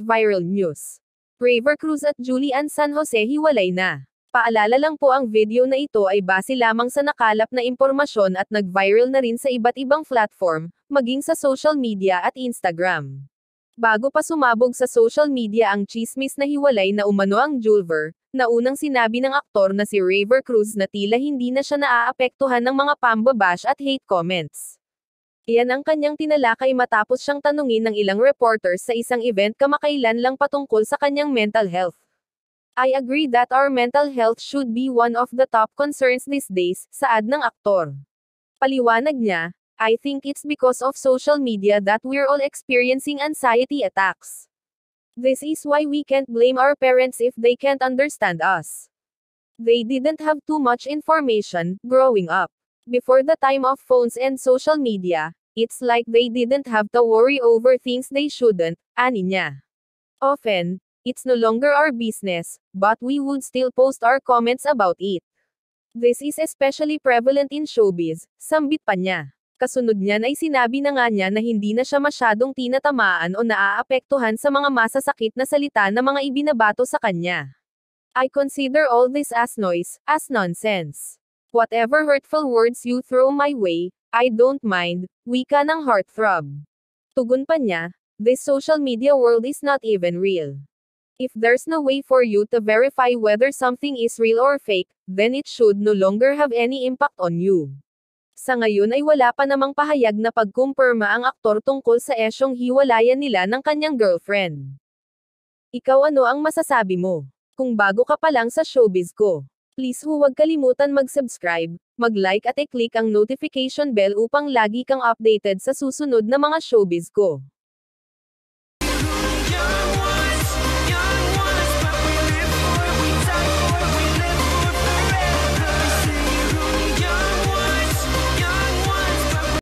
viral news. Raver Cruz at Julian San Jose hiwalay na. Paalala lang po, ang video na ito ay base lamang sa nakalap na impormasyon at nag-viral na rin sa iba't ibang platform, maging sa social media at Instagram. Bago pa sumabog sa social media ang chismis na hiwalay na umano ang Julver, naunang sinabi ng aktor na si Raver Cruz na tila hindi na siya naaapektuhan ng mga pambabash at hate comments. Iyan ang kanyang tinalakay matapos siyang tanungin ng ilang reporters sa isang event kamakailan lang patungkol sa kanyang mental health. "I agree that our mental health should be one of the top concerns these days," saad ng aktor. Paliwanag niya, "I think it's because of social media that we're all experiencing anxiety attacks. This is why we can't blame our parents if they can't understand us. They didn't have too much information growing up. Before the time of phones and social media, it's like they didn't have to worry over things they shouldn't," ani niya. "Often, it's no longer our business, but we would still post our comments about it. This is especially prevalent in showbiz," sambit pa niya. Kasunod niyan ay sinabi na nga niya na hindi na siya masyadong tinatamaan o naaapektuhan sa mga masasakit na salita na mga ibinabato sa kanya. "I consider all this as noise, as nonsense. Whatever hurtful words you throw my way, I don't mind," wika ng heartthrob. Tugon pa niya, "This social media world is not even real. If there's no way for you to verify whether something is real or fake, then it should no longer have any impact on you." Sa ngayon ay wala pa namang pahayag na pagkumpirma ang aktor tungkol sa isyung hiwalayan nila ng kanyang girlfriend. Ikaw, ano ang masasabi mo? Kung bago ka pa lang sa showbiz ko, please huwag kalimutan mag-subscribe, mag-like at i-click ang notification bell upang lagi kang updated sa susunod na mga showbiz ko.